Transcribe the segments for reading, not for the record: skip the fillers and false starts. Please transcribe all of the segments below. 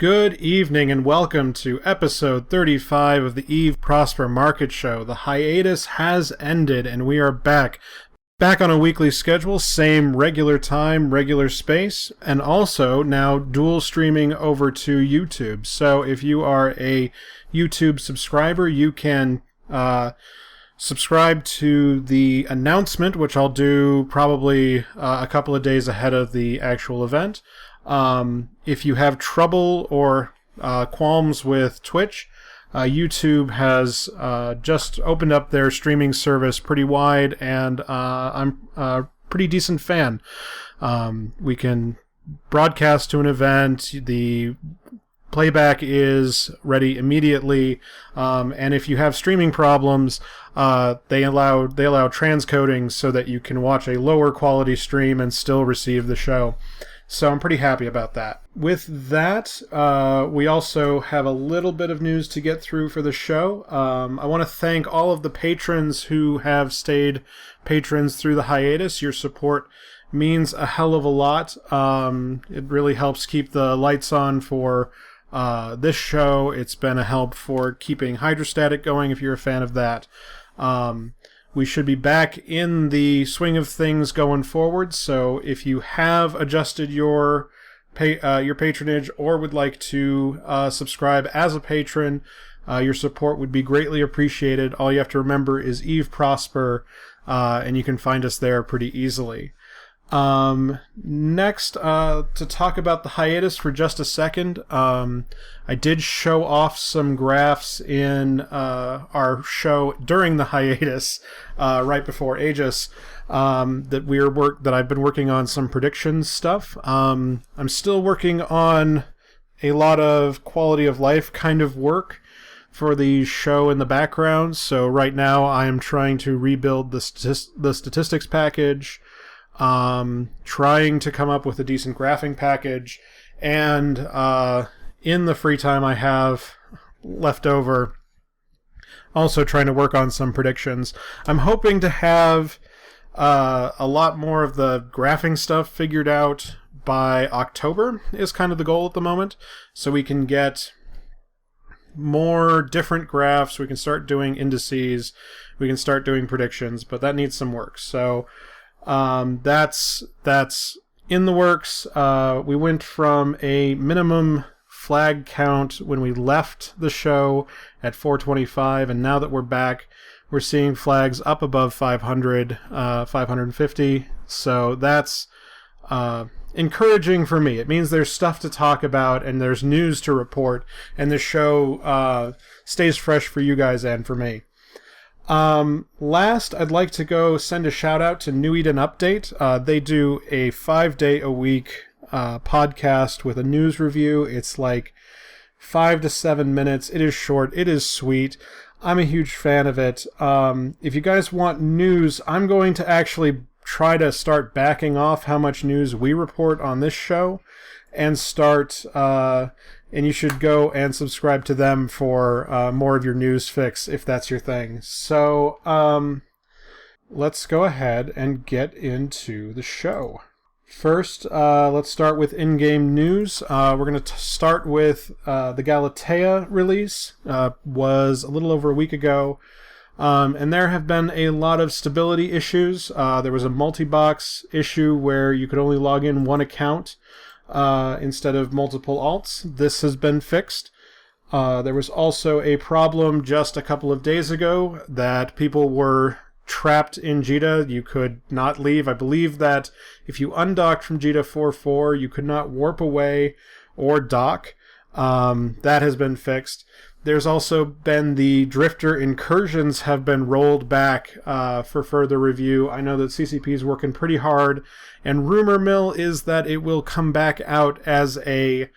Good evening and welcome to episode 35 of the Eve Prosper Market Show. The hiatus has ended and we are back on a weekly schedule, same regular time, regular space, and also now dual streaming over to YouTube. So if you are a YouTube subscriber, you can subscribe to the announcement, which I'll do probably a couple of days ahead of the actual event. If you have trouble or qualms with Twitch, YouTube has just opened up their streaming service pretty wide, and I'm a pretty decent fan. We can broadcast to an event, the playback is ready immediately, and if you have streaming problems, they allow transcoding so that you can watch a lower quality stream and still receive the show. So I'm pretty happy about that. With that, we also have a little bit of news to get through for the show. I want to thank all of the patrons who have stayed patrons through the hiatus. Your support means a hell of a lot. It really helps keep the lights on for this show. It's been a help for keeping Hydrostatic going if you're a fan of that. We should be back in the swing of things going forward, so if you have adjusted your patronage or would like to subscribe as a patron, your support would be greatly appreciated. All you have to remember is Eve Prosper, and you can find us there pretty easily. Next, to talk about the hiatus for just a second, I did show off some graphs in our show during the hiatus, right before Aegis, that I've been working on some predictions stuff. I'm still working on a lot of quality of life kind of work for the show in the background, so right now I am trying to rebuild the statistics package, trying to come up with a decent graphing package, and in the free time I have left over, also trying to work on some predictions. I'm hoping to have a lot more of the graphing stuff figured out by October is kind of the goal at the moment, so we can get more different graphs, we can start doing indices, we can start doing predictions, but that needs some work. So that's in the works. We went from a minimum flag count when we left the show at 425, and now that we're back, we're seeing flags up above 500, 550. So that's encouraging for me. It means there's stuff to talk about and there's news to report, and the show stays fresh for you guys and for me. Last, I'd like to go send a shout out to New Eden Update. They do a 5-day-a-week podcast with a news review. It's like 5 to 7 minutes. It is short. It is sweet. I'm a huge fan of it. If you guys want news, I'm going to actually try to start backing off how much news we report on this show and start... and you should go and subscribe to them for more of your news fix if that's your thing. So, let's go ahead and get into the show. First, let's start with in-game news. We're going to start with the Galetea release. Was a little over a week ago. And there have been a lot of stability issues. There was a multi-box issue where you could only log in one account instead of multiple alts. This has been fixed. There was also a problem just a couple of days ago that people were trapped in JITA. You could not leave. I believe that if you undocked from JITA 4.4, you could not warp away or dock. That has been fixed. There's also been the Drifter incursions have been rolled back for further review. I know that CCP is working pretty hard, and rumor mill is that it will come back out as a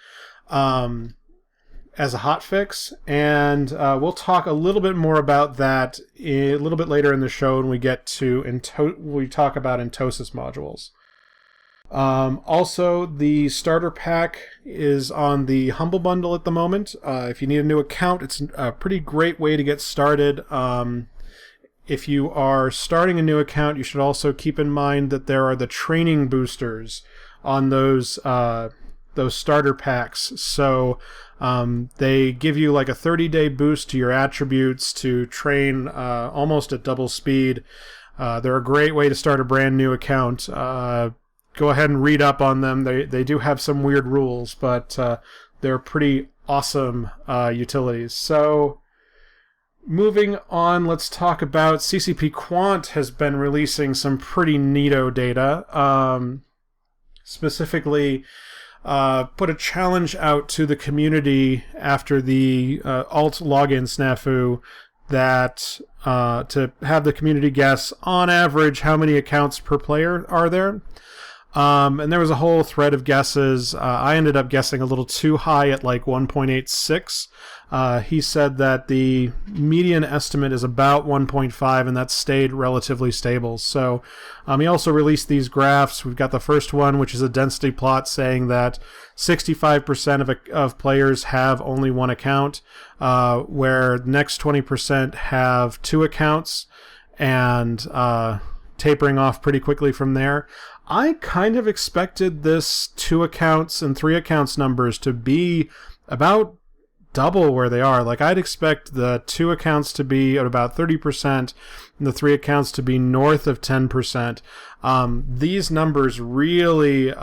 hotfix, and we'll talk a little bit more about that a little bit later in the show when we get to we talk about Entosis modules. Also, the starter pack is on the Humble Bundle at the moment. If you need a new account, it's a pretty great way to get started. If you are starting a new account, you should also keep in mind that there are the training boosters on those those starter packs. So they give you like a 30-day boost to your attributes to train almost at double speed. They're a great way to start a brand new account. Go ahead and read up on them. They do have some weird rules, but they're pretty awesome utilities. So moving on, let's talk about CCP Quant has been releasing some pretty neato data. Specifically, put a challenge out to the community after the alt login snafu that to have the community guess on average how many accounts per player are there. And there was a whole thread of guesses. I ended up guessing a little too high at like 1.86. He said that the median estimate is about 1.5, and that's stayed relatively stable. So he also released these graphs. We've got the first one, which is a density plot saying that 65% of players have only one account, where the next 20% have two accounts, and tapering off pretty quickly from there. I kind of expected this 2 accounts and 3 accounts numbers to be about double where they are. Like, I'd expect the 2 accounts to be at about 30% and the 3 accounts to be north of 10%. These numbers really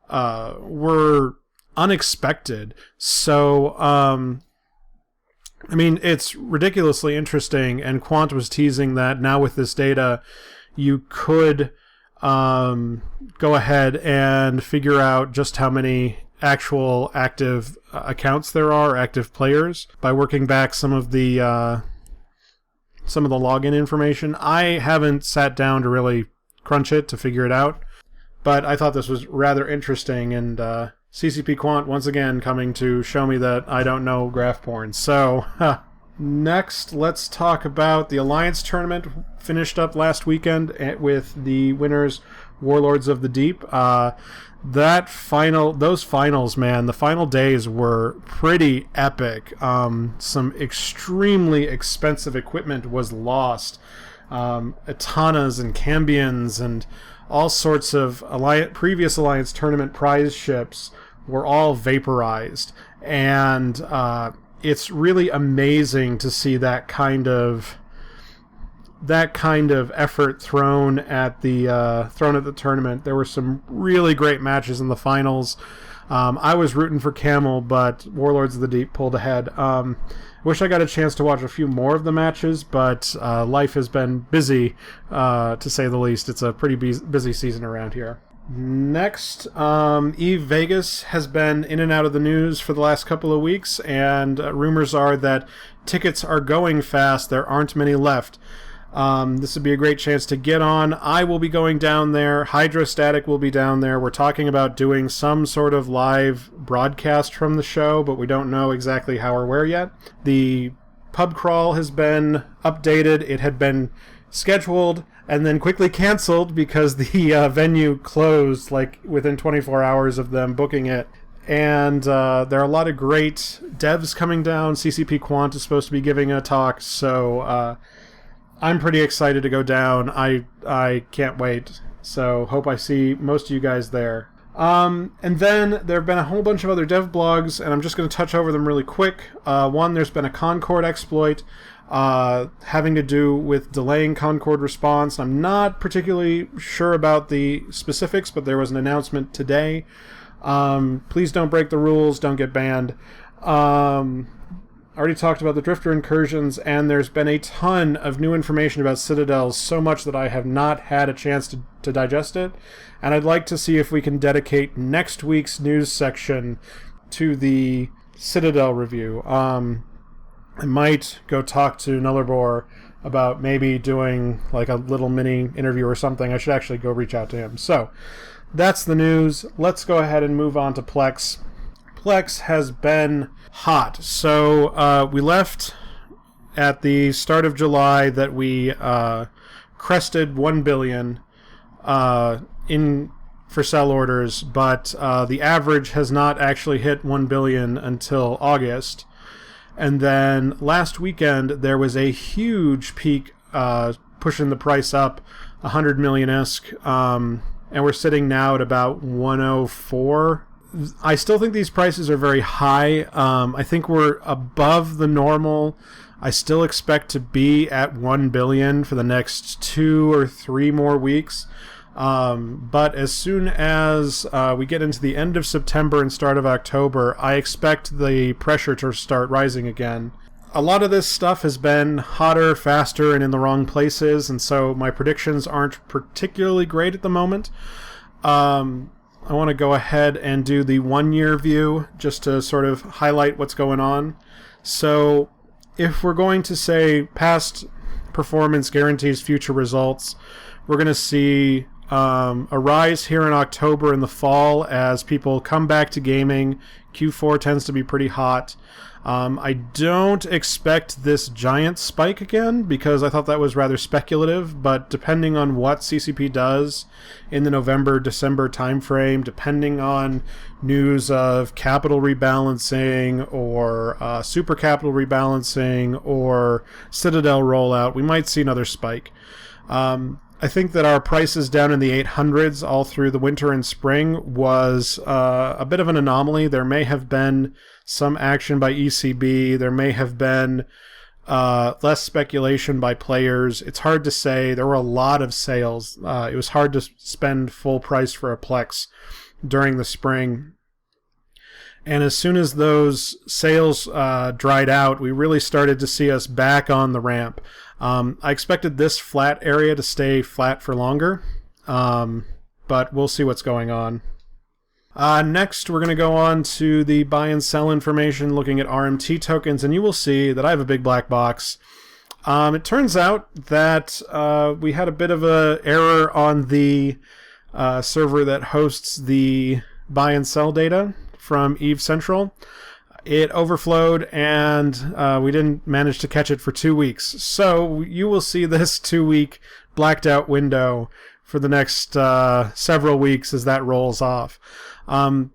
were unexpected. So, I mean, it's ridiculously interesting, and Quant was teasing that now with this data, you could go ahead and figure out just how many actual active accounts there are, active players, by working back some of the login information. I haven't sat down to really crunch it to figure it out, but I thought this was rather interesting, and CCP Quant once again coming to show me that I don't know graph porn. So, next, let's talk about the Alliance tournament. Finished up last weekend with the winners, Warlords of the Deep. Those finals, man, the final days were pretty epic. Some extremely expensive equipment was lost. Atanas and Cambions and all sorts of previous Alliance tournament prize ships were all vaporized. And it's really amazing to see that kind of effort thrown at the tournament. There were some really great matches in the finals. I was rooting for Camel, but Warlords of the Deep pulled ahead. Wish I got a chance to watch a few more of the matches, but life has been busy, to say the least. It's a pretty busy season around here. Next, Eve Vegas has been in and out of the news for the last couple of weeks, and rumors are that tickets are going fast. There aren't many left. This would be a great chance to get on. I will be going down there. Hydrostatic will be down there. We're talking about doing some sort of live broadcast from the show, but we don't know exactly how or where yet. The pub crawl has been updated. It had been scheduled and then quickly canceled because the venue closed like within 24 hours of them booking it. And there are a lot of great devs coming down. CCP Quant is supposed to be giving a talk, so I'm pretty excited to go down. I can't wait. So hope I see most of you guys there. And then there have been a whole bunch of other dev blogs, and I'm just going to touch over them really quick. One, there's been a Concord exploit having to do with delaying Concord response. I'm not particularly sure about the specifics, but there was an announcement today. Please don't break the rules. Don't get banned. I already talked about the Drifter incursions, and there's been a ton of new information about Citadels, so much that I have not had a chance to digest it, and I'd like to see if we can dedicate next week's news section to the Citadel review. I might go talk to Nullarbor about maybe doing like a little mini interview or something. I should actually go reach out to him. So, that's the news. Let's go ahead and move on to Plex. Plex has been hot. So we left at the start of July that we crested 1 billion for sell orders, but the average has not actually hit 1 billion until August. And then last weekend there was a huge peak pushing the price up 100 million-esque, and we're sitting now at about 104 I still think these prices are very high. I think we're above the normal. I still expect to be at 1 billion for the next 2 or 3 more weeks. But as soon as we get into the end of September and start of October, I expect the pressure to start rising again. A lot of this stuff has been hotter, faster, and in the wrong places, and so my predictions aren't particularly great at the moment. I want to go ahead and do the 1-year view just to sort of highlight what's going on. So if we're going to say past performance guarantees future results, we're going to see a rise here in October and the fall as people come back to gaming. Q4 tends to be pretty hot. I don't expect this giant spike again because I thought that was rather speculative, but depending on what CCP does in the November-December timeframe, depending on news of capital rebalancing or super capital rebalancing or Citadel rollout, we might see another spike. I think that our prices down in the 800s all through the winter and spring was a bit of an anomaly. There may have been some action by ECB. There may have been less speculation by players. It's hard to say. There were a lot of sales. It was hard to spend full price for a Plex during the spring. And as soon as those sales dried out, we really started to see us back on the ramp. I expected this flat area to stay flat for longer, but we'll see what's going on. Next, we're going to go on to the buy and sell information, looking at RMT tokens, and you will see that I have a big black box. It turns out that we had a bit of an error on the server that hosts the buy and sell data from Eve Central. It overflowed, and we didn't manage to catch it for 2 weeks. So you will see this 2-week blacked out window for the next several weeks as that rolls off. I'm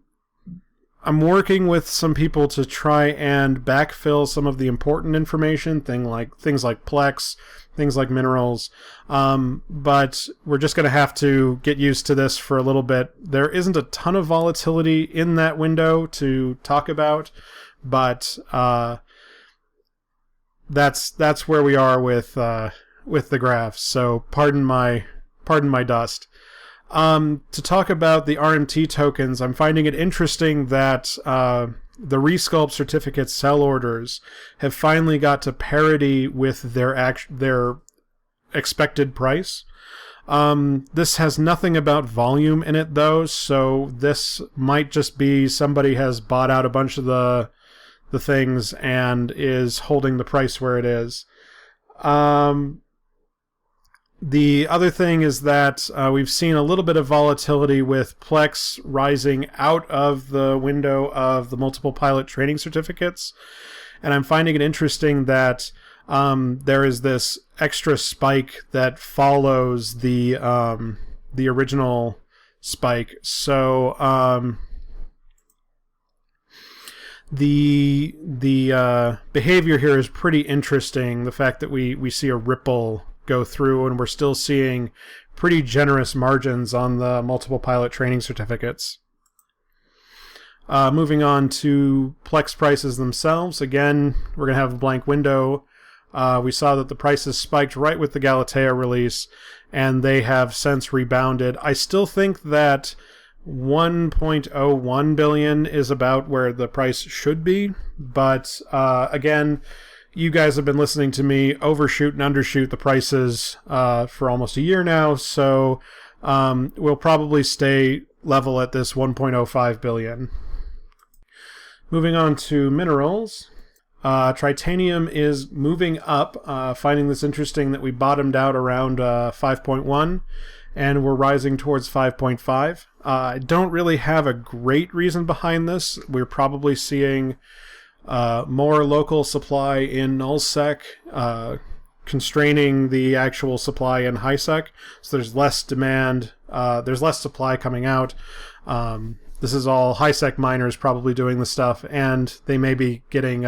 working with some people to try and backfill some of the important information, things like Plex, things like minerals, but we're just going to have to get used to this for a little bit. There isn't a ton of volatility in that window to talk about, but that's where we are with the graphs. So pardon my dust. To talk about the RMT tokens, I'm finding it interesting that the Resculpt certificate sell orders have finally got to parity with their expected price. This has nothing about volume in it, though, so this might just be somebody has bought out a bunch of the things and is holding the price where it is. The other thing is that we've seen a little bit of volatility with Plex rising out of the window of the multiple pilot training certificates, and I'm finding it interesting that there is this extra spike that follows the original spike. So the behavior here is pretty interesting. The fact that we see a ripple go through, and we're still seeing pretty generous margins on the multiple pilot training certificates. Moving on to Plex prices themselves. Again, we're going to have a blank window. We saw that the prices spiked right with the Galetea release, and they have since rebounded. I still think that 1.01 billion is about where the price should be, but again, you guys have been listening to me overshoot and undershoot the prices for almost a year now, so we'll probably stay level at this 1.05 billion. Moving on to minerals. Tritanium is moving up, finding this interesting that we bottomed out around 5.1, and we're rising towards 5.5. I don't really have a great reason behind this. We're probably seeing more local supply in nullsec, constraining the actual supply in highsec, so there's less demand, there's less supply coming out. This is all highsec miners probably doing the stuff, and they may be getting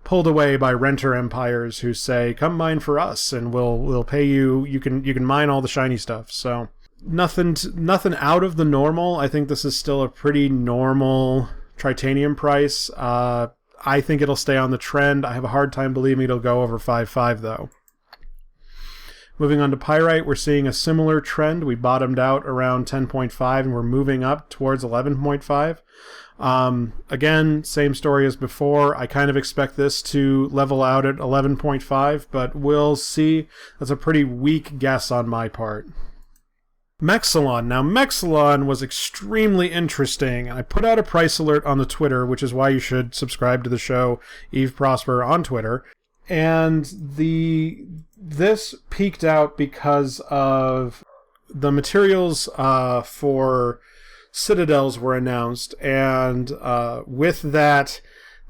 pulled away by renter empires who say, come mine for us and we'll pay you, you can mine all the shiny stuff. So nothing out of the normal. I think this is still a pretty normal Tritanium price. I think it'll stay on the trend. I have a hard time believing it'll go over 5.5 though. Moving on to Pyrite, we're seeing a similar trend. We bottomed out around 10.5 and we're moving up towards 11.5. Again, same story as before. I kind of expect this to level out at 11.5, but we'll see. That's a pretty weak guess on my part. Mexilon. Now, Mexilon was extremely interesting. I put out a price alert on the Twitter, which is why you should subscribe to the show, Eve Prosper, on Twitter. And this peaked out because of the materials for Citadels were announced, and with that,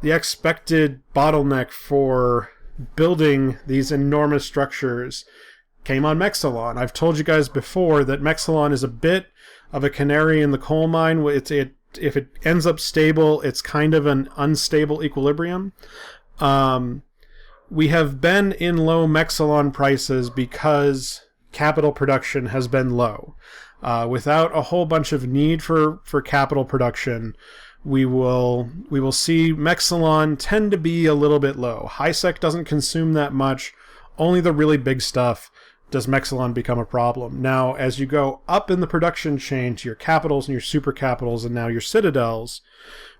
the expected bottleneck for building these enormous structures came on Mexilon. I've told you guys before that Mexilon is a bit of a canary in the coal mine. If it ends up stable, it's kind of an unstable equilibrium. We have been in low Mexilon prices because capital production has been low. Without a whole bunch of need for capital production, we will see Mexilon tend to be a little bit low. HiSec doesn't consume that much. Only the really big stuff does Mexilon become a problem. Now, as you go up in the production chain to your capitals and your super capitals and now your citadels,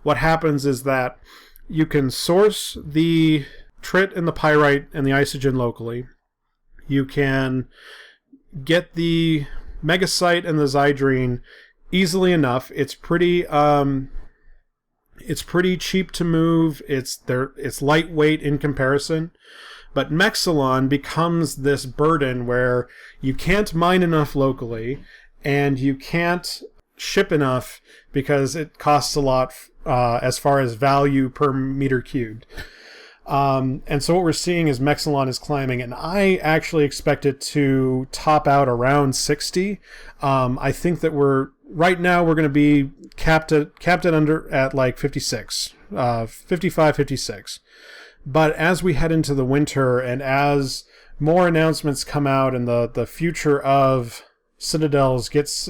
what happens is that you can source the Trit and the Pyrite and the Isogen locally. You can get the Megasite and the Zydrine easily enough. It's pretty cheap to move. It's lightweight in comparison. But Mexilon becomes this burden where you can't mine enough locally and you can't ship enough because it costs a lot as far as value per meter cubed. And so what we're seeing is Mexilon is climbing, and I actually expect it to top out around 60. I think that right now we're going to be capped at like 56, 55, 56. But as we head into the winter and as more announcements come out and the future of Citadels gets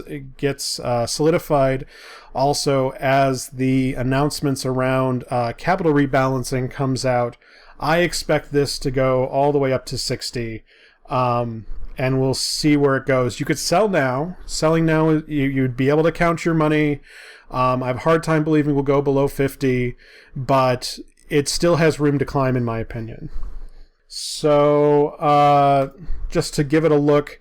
solidified, also as the announcements around capital rebalancing comes out, I expect this to go all the way up to 60, and we'll see where it goes. You could sell now. Selling now, you'd be able to count your money. I have a hard time believing we'll go below 50, but it still has room to climb in my opinion. So just to give it a look,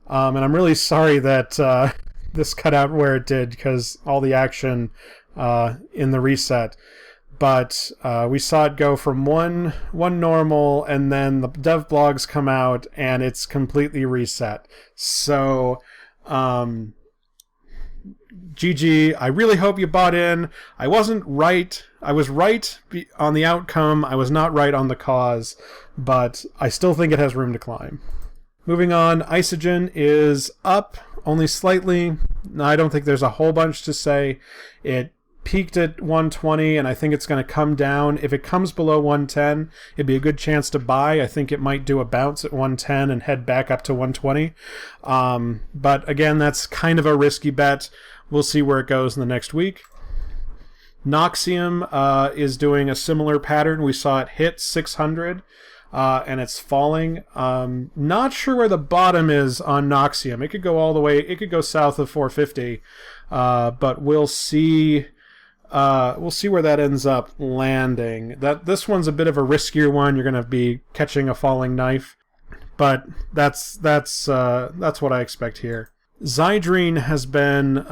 and I'm really sorry that this cut out where it did because all the action in the reset. But we saw it go from one normal, and then the dev blogs come out, and it's completely reset. So, GG, I really hope you bought in. I wasn't right. I was right on the outcome. I was not right on the cause, but I still think it has room to climb. Moving on, Isogen is up only slightly. I don't think there's a whole bunch to say. It peaked at 120, and I think it's going to come down. If it comes below 110, it'd be a good chance to buy. I think it might do a bounce at 110 and head back up to 120. But again, that's kind of a risky bet. We'll see where it goes in the next week. Noxium is doing a similar pattern. We saw it hit 600. And it's falling. Not sure where the bottom is on Noxium. It could go all the way. It could go south of 450, but we'll see. We'll see where that ends up landing. This one's a bit of a riskier one. You're going to be catching a falling knife, but that's what I expect here. Zydrine has been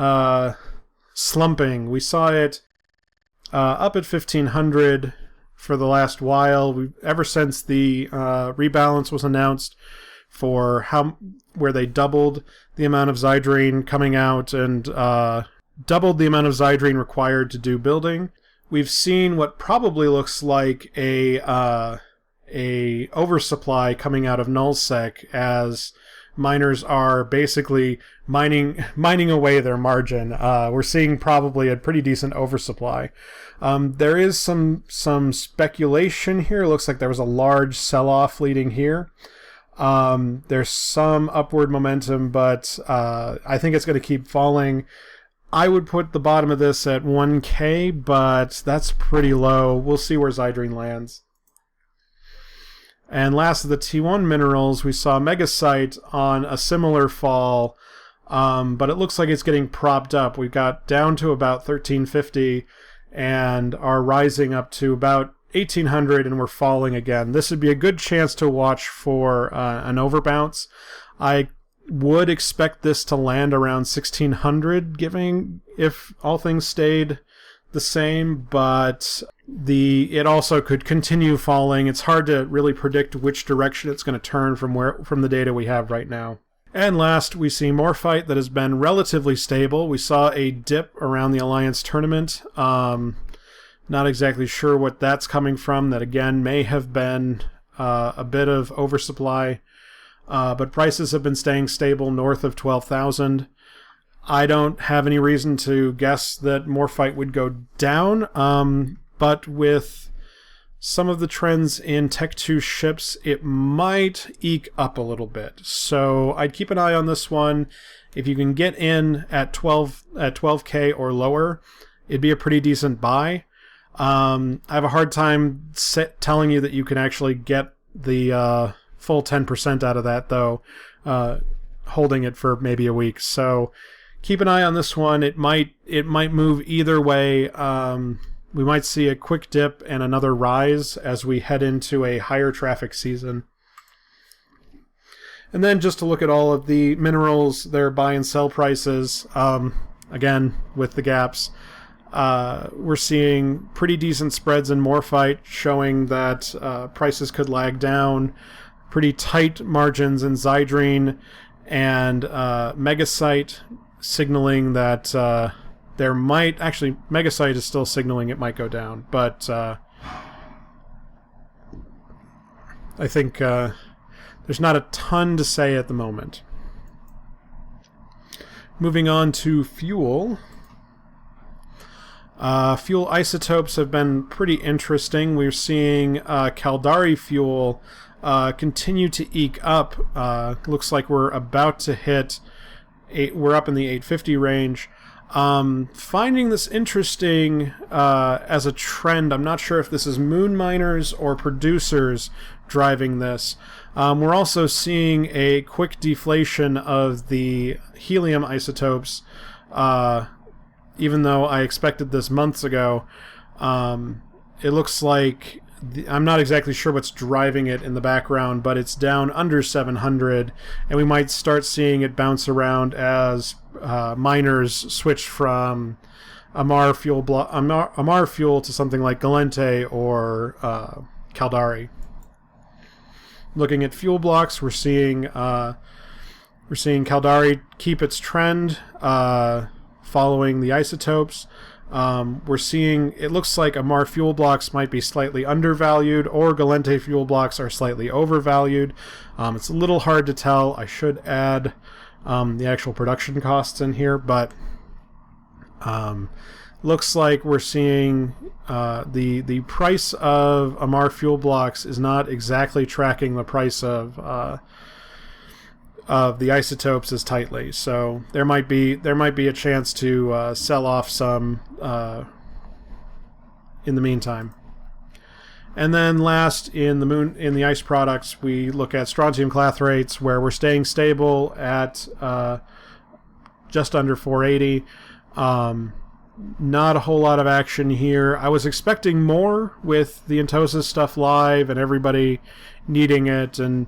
slumping. We saw it up at 1500. For the last while, ever since the rebalance was announced for where they doubled the amount of Zydrine coming out and doubled the amount of Zydrine required to do building, we've seen what probably looks like a oversupply coming out of nullsec as miners are basically mining away their margin. We're seeing probably a pretty decent oversupply. There is some speculation here. It looks like there was a large sell-off leading here. There's some upward momentum, but I think it's going to keep falling. I would put the bottom of this at 1K, but that's pretty low. We'll see where Zydrine lands. And last of the T1 minerals, we saw Megasite on a similar fall, but it looks like it's getting propped up. We've got down to about 1350 and are rising up to about 1800, and we're falling again. This would be a good chance to watch for an overbounce. I would expect this to land around 1600, giving if all things stayed the same, but it also could continue falling. It's hard to really predict which direction it's going to turn from the data we have right now. And last, we see Morphite that has been relatively stable. We saw a dip around the Alliance tournament. Not exactly sure what that's coming from. That again may have been a bit of oversupply, but prices have been staying stable north of 12,000. I don't have any reason to guess that Morphite would go down, but with some of the trends in Tech 2 ships, it might eke up a little bit. So I'd keep an eye on this one. If you can get in at 12K or lower, it'd be a pretty decent buy. I have a hard time telling you that you can actually get the full 10% out of that, though, holding it for maybe a week. So keep an eye on this one. It might move either way. We might see a quick dip and another rise as we head into a higher traffic season. And then just to look at all of the minerals, their buy and sell prices, again, with the gaps, we're seeing pretty decent spreads in Morphite, showing that prices could lag down, pretty tight margins in Zydrine, and Megasite signaling that there might... Actually, Megasite is still signaling it might go down, but I think there's not a ton to say at the moment. Moving on to fuel. Fuel isotopes have been pretty interesting. We're seeing Caldari fuel continue to eke up. Looks like we're about to hit... we're up in the 850 range. Finding this interesting as a trend. I'm not sure if this is moon miners or producers driving this. We're also seeing a quick deflation of the helium isotopes, even though I expected this months ago. It looks like I'm not exactly sure what's driving it in the background, but it's down under 700, and we might start seeing it bounce around as miners switch from Amar fuel to something like Galetea or Caldari. Looking at fuel blocks, we're seeing Caldari keep its trend following the isotopes. We're seeing, it looks like Amar fuel blocks might be slightly undervalued, or Galetea fuel blocks are slightly overvalued. It's a little hard to tell. I should add the actual production costs in here, but looks like we're seeing the price of Amar fuel blocks is not exactly tracking the price of the isotopes as tightly, so there might be a chance to sell off some in the meantime. And then last, in the ice products, we look at strontium clathrates, where we're staying stable at just under 480. Not a whole lot of action here. I was expecting more with the Entosa stuff live and everybody needing it and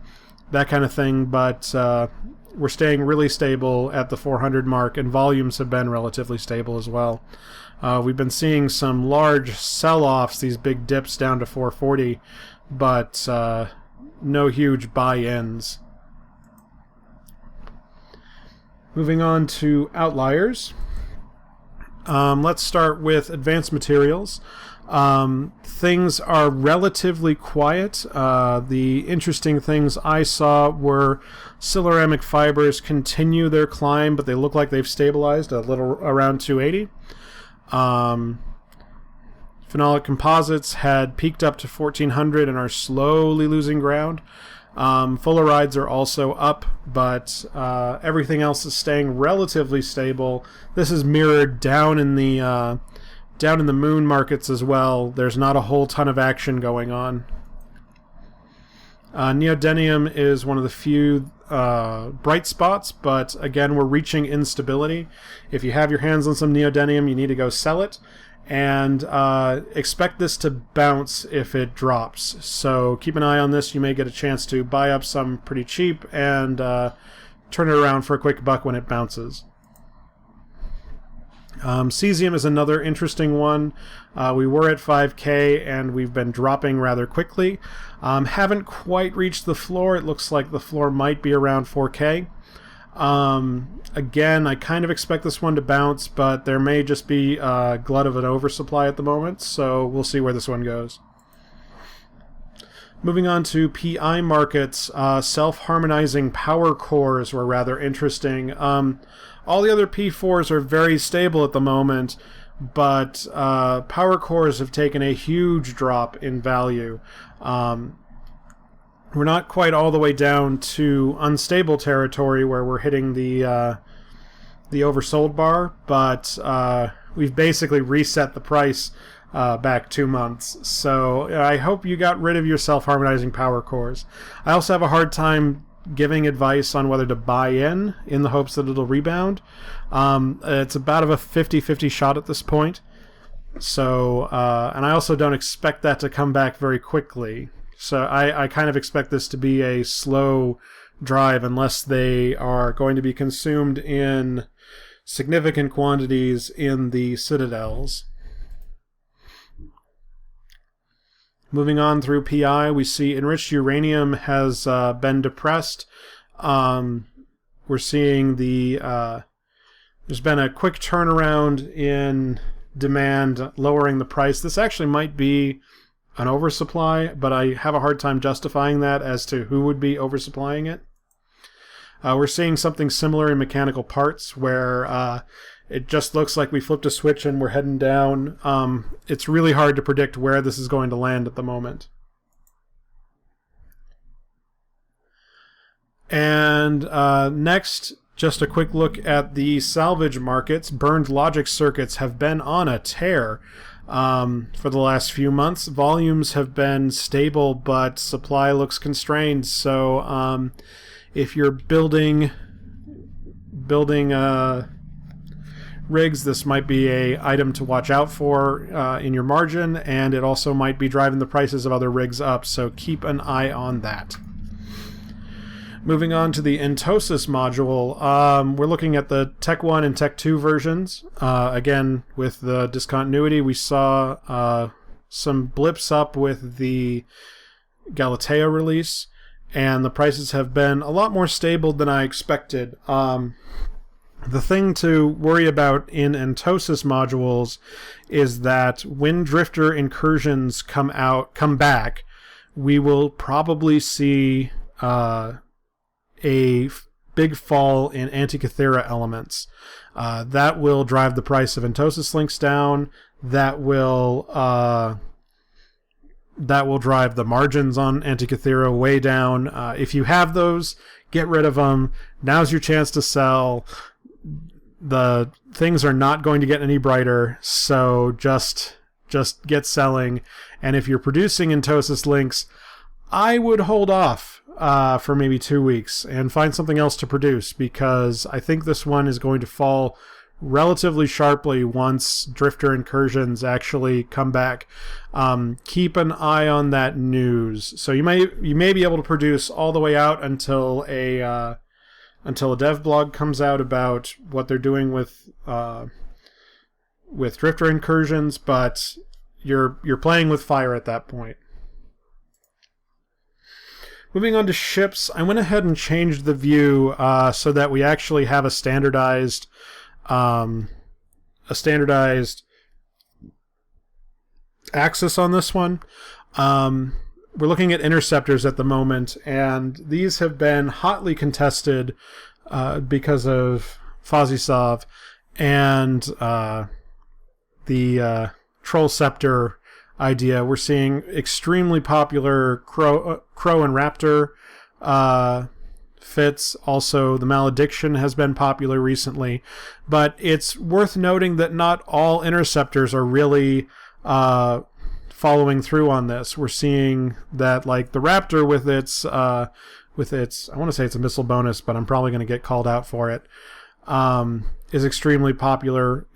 that kind of thing, but we're staying really stable at the 400 mark, and volumes have been relatively stable as well. We've been seeing some large sell-offs, these big dips down to 440, but no huge buy-ins. Moving on to outliers. Let's start with advanced materials. Things are relatively quiet. The interesting things I saw were ceramic fibers continue their climb, but they look like they've stabilized a little around 280. Phenolic composites had peaked up to 1400 and are slowly losing ground. Fullerrides are also up, but everything else is staying relatively stable. This is mirrored down in the moon markets as well. There's not a whole ton of action going on. Neodymium is one of the few bright spots, but again, we're reaching instability. If you have your hands on some neodymium, you need to go sell it, and expect this to bounce if it drops. So keep an eye on this. You may get a chance to buy up some pretty cheap and turn it around for a quick buck when it bounces. Cesium is another interesting one. We were at 5K and we've been dropping rather quickly. Haven't quite reached the floor. It looks like the floor might be around 4K. Again, I kind of expect this one to bounce, but there may just be a glut of an oversupply at the moment, so we'll see where this one goes. Moving on to PI markets, self-harmonizing power cores were rather interesting. All the other P4s are very stable at the moment, but power cores have taken a huge drop in value. We're not quite all the way down to unstable territory where we're hitting the oversold bar, but we've basically reset the price back 2 months. So I hope you got rid of your self-harmonizing power cores. I also have a hard time giving advice on whether to buy in the hopes that it'll rebound. It's about of a 50-50 shot at this point. So, and I also don't expect that to come back very quickly. So I kind of expect this to be a slow drive unless they are going to be consumed in significant quantities in the citadels. Moving on through PI, we see enriched uranium has been depressed. We're seeing there's been a quick turnaround in demand, lowering the price. This actually might be an oversupply, but I have a hard time justifying that as to who would be oversupplying it. We're seeing something similar in mechanical parts where it just looks like we flipped a switch and we're heading down. It's really hard to predict where this is going to land at the moment. And next, just a quick look at the salvage markets. Burned logic circuits have been on a tear for the last few months. Volumes have been stable, but supply looks constrained. So if you're building rigs, this might be a item to watch out for in your margin, and it also might be driving the prices of other rigs up, so keep an eye on that. Moving on to the Entosis module, we're looking at the Tech 1 and Tech 2 versions. Again, with the discontinuity, we saw some blips up with the Galetea release, and the prices have been a lot more stable than I expected. The thing to worry about in Entosis modules is that when Drifter incursions come back, we will probably see a big fall in Antikythera elements. That will drive the price of Entosis links down. That will drive the margins on Antikythera way down. If you have those, get rid of them. Now's your chance to sell. The things are not going to get any brighter, so just get selling. And if you're producing Entosis links, I would hold off for maybe 2 weeks and find something else to produce, because I think this one is going to fall relatively sharply once Drifter incursions actually come back. Keep an eye on that news. So you may be able to produce all the way out until a dev blog comes out about what they're doing with Drifter incursions, but you're playing with fire at that point. Moving on to ships, I went ahead and changed the view so that we actually have a standardized axis on this one. We're looking at interceptors at the moment, and these have been hotly contested because of Fozisov and the Troll Scepter idea. We're seeing extremely popular Crow and Raptor fits. Also, the Malediction has been popular recently. But it's worth noting that not all interceptors are really following through on this. We're seeing that, like, the Raptor with its I want to say it's a missile bonus, but I'm probably going to get called out for it, is extremely popular.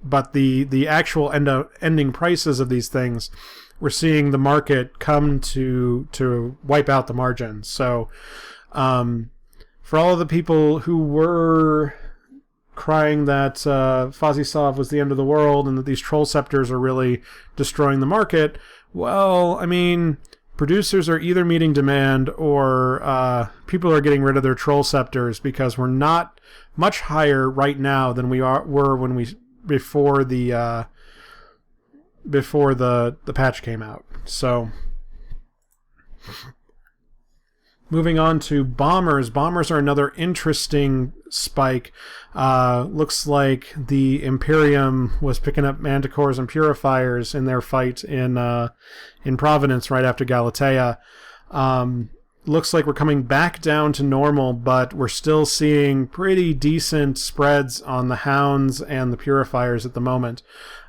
But the actual ending prices of these things, we're seeing the market come to wipe out the margins. So for all of the people who were crying that Fazisov was the end of the world and that these troll scepters are really destroying the market, well, I mean, producers are either meeting demand or people are getting rid of their troll scepters, because we're not much higher right now than were when we before the patch came out. So moving on to bombers. Bombers are another interesting spike. Looks like the Imperium was picking up Manticores and Purifiers in their fight in Providence right after Galatea. Looks like we're coming back down to normal, but we're still seeing pretty decent spreads on the Hounds and the Purifiers at the moment.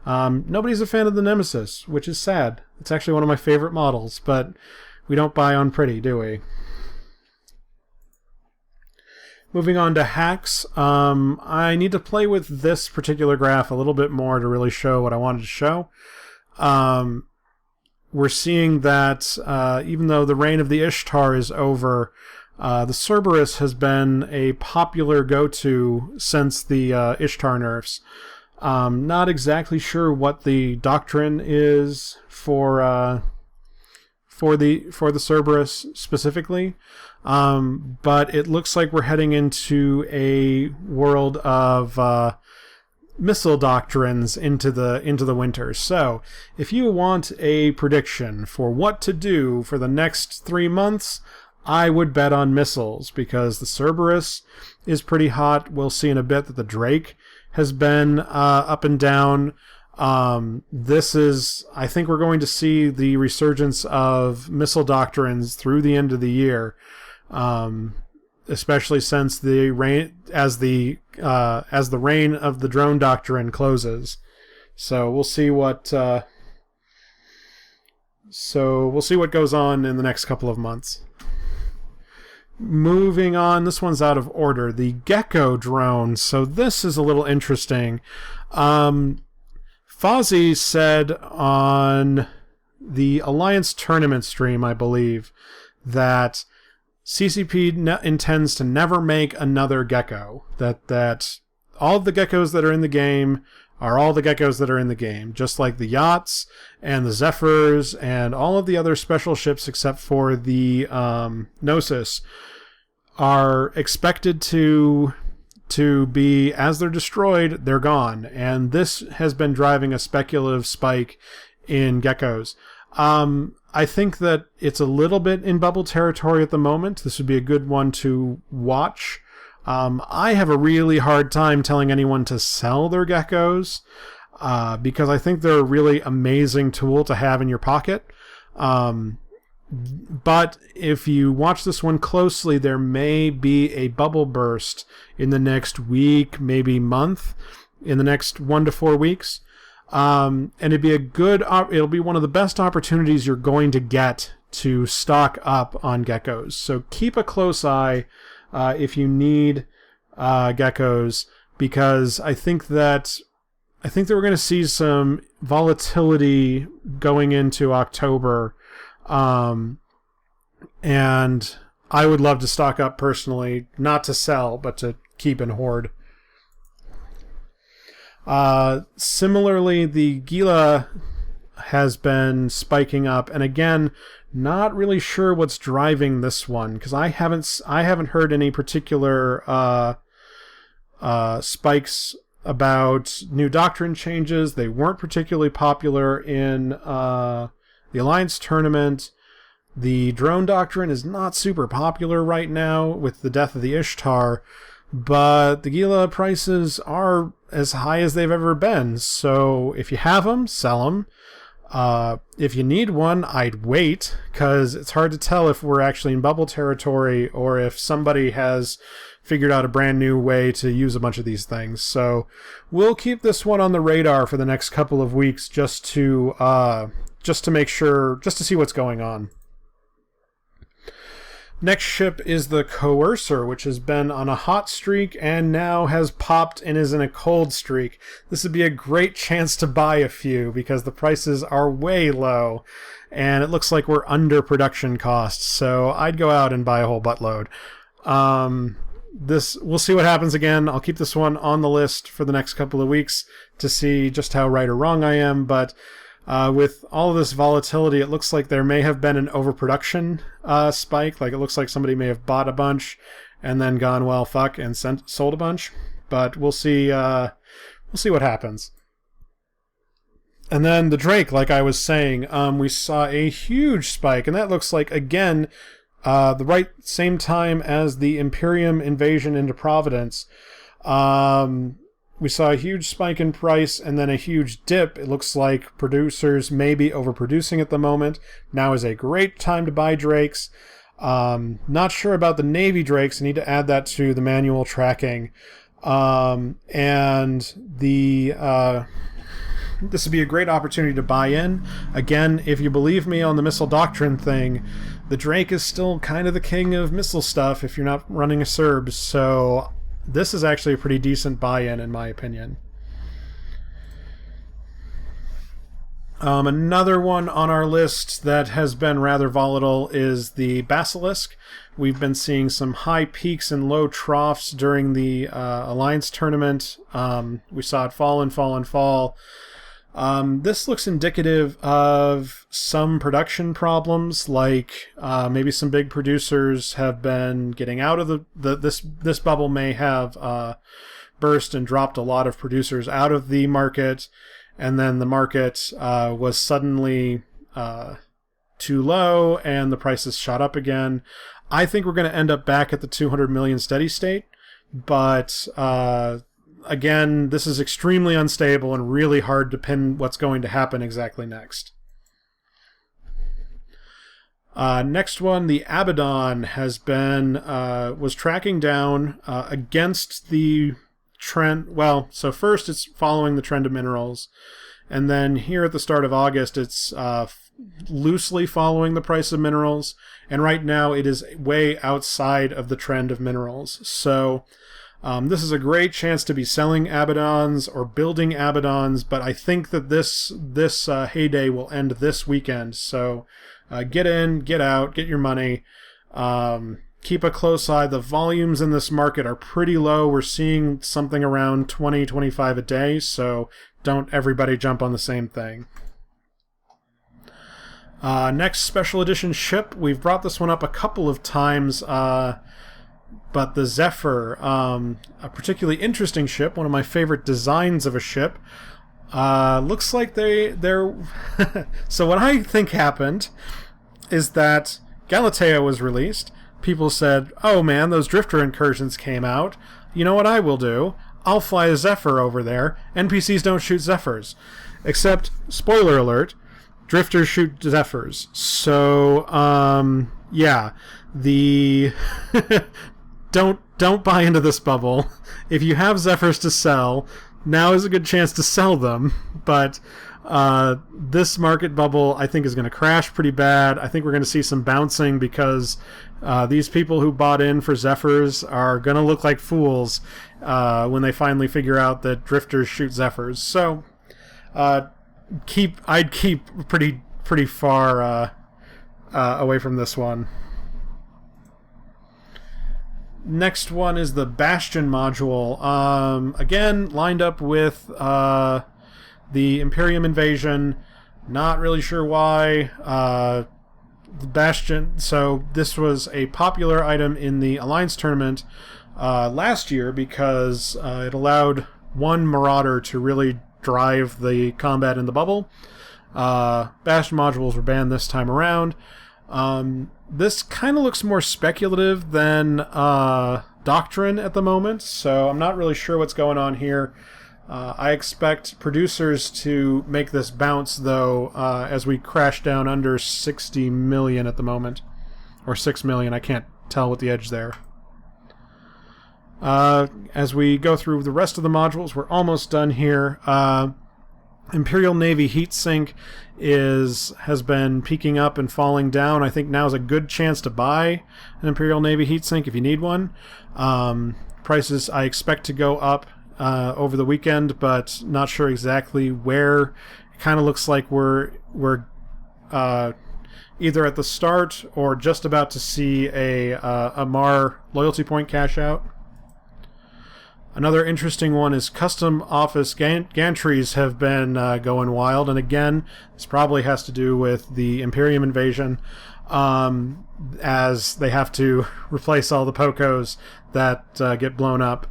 Nobody's a fan of the Nemesis, which is sad. It's actually one of my favorite models, but we don't buy on pretty, do we? Moving on to hacks, I need to play with this particular graph a little bit more to really show what I wanted to show. We're seeing that even though the reign of the Ishtar is over, the Cerberus has been a popular go-to since the Ishtar nerfs. Not exactly sure what the doctrine is for the Cerberus specifically, but it looks like we're heading into a world of missile doctrines into the winter. So if you want a prediction for what to do for the next 3 months, I would bet on missiles, because the Cerberus is pretty hot. We'll see in a bit that the Drake has been up and down. I think we're going to see the resurgence of missile doctrines through the end of the year, especially since the reign as the reign of the drone doctrine closes. So we'll see what goes on in the next couple of months. Moving on, this one's out of order. The Gecko drone. So this is a little interesting. Fozzie said on the Alliance tournament stream, I believe, that CCP intends to never make another Gecko. That all of the Geckos that are in the game are all the Geckos that are in the game, just like the yachts and the Zephyrs and all of the other special ships except for the Gnosis are expected to be, as they're destroyed, they're gone. And this has been driving a speculative spike in Geckos. I think that it's a little bit in bubble territory at the moment. This would be a good one to watch. I have a really hard time telling anyone to sell their Geckos, because I think they're a really amazing tool to have in your pocket. But if you watch this one closely, there may be a bubble burst in the next week, maybe month, in the next 1 to 4 weeks. And it'll be one of the best opportunities you're going to get to stock up on Geckos. So keep a close eye if you need Geckos, because I think that we're going to see some volatility going into October. And I would love to stock up personally, not to sell, but to keep and hoard. Similarly, the Gila has been spiking up, and again, not really sure what's driving this one, because I haven't heard any particular spikes about new doctrine changes. They weren't particularly popular in the Alliance tournament. The drone doctrine is not super popular right now with the death of the Ishtar, but the Gila prices are as high as they've ever been. So if you have them, sell them. If you need one, I'd wait, because it's hard to tell if we're actually in bubble territory or if somebody has figured out a brand new way to use a bunch of these things. So we'll keep this one on the radar for the next couple of weeks just to make sure, just to see what's going on. Next ship is the Coercer, which has been on a hot streak and now has popped and is in a cold streak. This would be a great chance to buy a few because the prices are way low and it looks like we're under production costs. So I'd go out and buy a whole buttload. We'll see what happens again. I'll keep this one on the list for the next couple of weeks to see just how right or wrong I am, but with all of this volatility, it looks like there may have been an overproduction spike. Like, it looks like somebody may have bought a bunch and then gone, well, fuck, and sold a bunch. But we'll see. We'll see what happens. And then the Drake, like I was saying, we saw a huge spike, and that looks like, again, the same time as the Imperium invasion into Providence. We saw a huge spike in price and then a huge dip. It looks like producers may be overproducing at the moment. Now is a great time to buy Drakes. Not sure about the Navy Drakes. I need to add that to the manual tracking. And this would be a great opportunity to buy in. Again, if you believe me on the missile doctrine thing, the Drake is still kind of the king of missile stuff if you're not running a SERB. So this is actually a pretty decent buy-in my opinion. Another one on our list that has been rather volatile is the Basilisk. We've been seeing some high peaks and low troughs during the Alliance tournament. We saw it fall and fall and fall. This looks indicative of some production problems, like maybe some big producers have been getting out of this bubble may have burst and dropped a lot of producers out of the market, and then the market was suddenly too low and the prices shot up again. I think we're going to end up back at the 200 million steady state, but again, this is extremely unstable and really hard to pin what's going to happen exactly next. Next one, the Abaddon was tracking down against the trend. Well, so first it's following the trend of minerals, and then here at the start of August it's loosely following the price of minerals, and right now it is way outside of the trend of minerals. So this is a great chance to be selling Abaddons or building Abaddons, but I think that this heyday will end this weekend. So get in, get out, get your money. Keep a close eye. The volumes in this market are pretty low. We're seeing something around 20, 25 a day, so don't everybody jump on the same thing. Next special edition ship. We've brought this one up a couple of times, but the Zephyr, a particularly interesting ship, one of my favorite designs of a ship, looks like they're... So what I think happened is that Galetea was released. People said, oh man, those drifter incursions came out. You know what I will do? I'll fly a Zephyr over there. NPCs don't shoot Zephyrs. Except, spoiler alert, drifters shoot Zephyrs. So, yeah, the... Don't buy into this bubble. If you have Zephyrs to sell, now is a good chance to sell them. But this market bubble, I think, is going to crash pretty bad. I think we're going to see some bouncing because these people who bought in for Zephyrs are going to look like fools when they finally figure out that drifters shoot Zephyrs. So I'd keep pretty far away from this one. Next one is the Bastion module. Again, lined up with the Imperium invasion. Not really sure why. The Bastion. So this was a popular item in the Alliance tournament last year because it allowed one Marauder to really drive the combat in the bubble. Bastion modules were banned this time around. This kind of looks more speculative than doctrine at the moment, so I'm not really sure what's going on here. I expect producers to make this bounce, though, as we crash down under 60 million at the moment. Or 6 million, I can't tell with the edge there. As we go through the rest of the modules, we're almost done here. Imperial Navy heatsink has been peaking up and falling down. I think now is a good chance to buy an Imperial Navy heatsink if you need one. Prices I expect to go up over the weekend, but not sure exactly where. It kind of looks like we're either at the start or just about to see a MAR loyalty point cash out. Another interesting one is custom office gantries have been going wild, and again, this probably has to do with the Imperium invasion, as they have to replace all the POCOs that get blown up.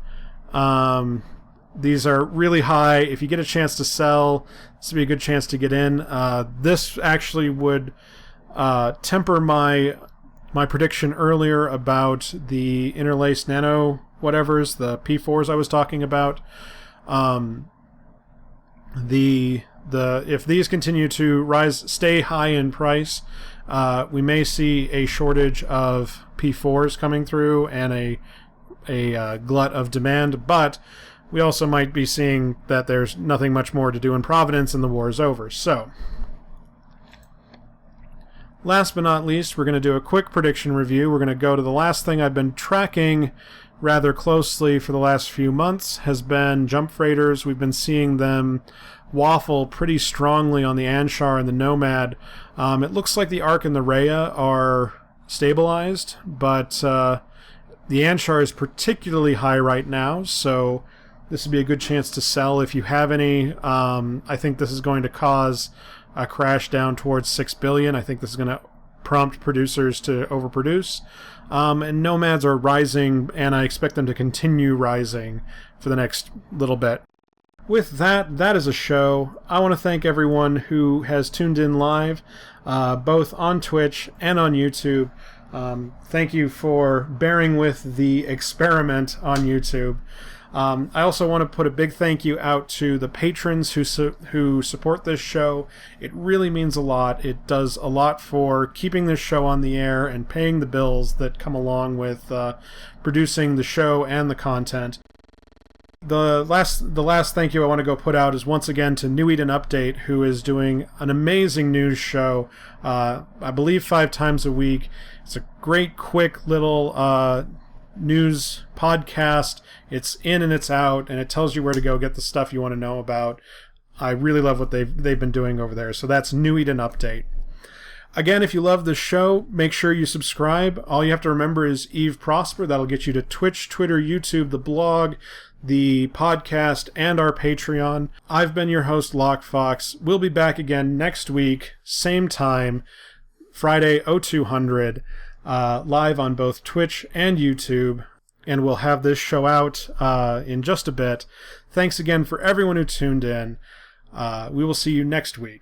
These are really high. If you get a chance to sell, this would be a good chance to get in. This actually would temper my prediction earlier about the interlaced nano whatevers, the P4s I was talking about. If these continue to stay high in price, we may see a shortage of P4s coming through and a glut of demand, but we also might be seeing that there's nothing much more to do in Providence and the war is over. So, last but not least, we're going to do a quick prediction review. We're going to go to the last thing I've been tracking rather closely for the last few months, has been jump freighters. We've been seeing them waffle pretty strongly on the Anshar and the Nomad. It looks like the Ark and the Rhea are stabilized, but the Anshar is particularly high right now, so this would be a good chance to sell if you have any. I think this is going to cause a crash down towards 6 billion. I think this is going to prompt producers to overproduce. And Nomads are rising, and I expect them to continue rising for the next little bit. With that is a show. I want to thank everyone who has tuned in live, both on Twitch and on YouTube. Thank you for bearing with the experiment on YouTube. I also want to put a big thank you out to the patrons who support this show. It really means a lot. It does a lot for keeping this show on the air and paying the bills that come along with producing the show and the content. The last thank you I want to go put out is once again to New Eden Update, who is doing an amazing news show, I believe 5 times a week. It's a great, quick little news podcast. It's in and it's out, and it tells you where to go get the stuff you want to know about. I really love what they've been doing over there. So that's New Eden Update. Again, if you love the show, make sure you subscribe. All you have to remember is Eve Prosper. That'll get you to Twitch, Twitter, YouTube, the blog, the podcast, and our Patreon. I've been your host, Lockefox. We'll be back again next week, same time, Friday 0200, live on both Twitch and YouTube. And we'll have this show out in just a bit. Thanks again for everyone who tuned in. We will see you next week.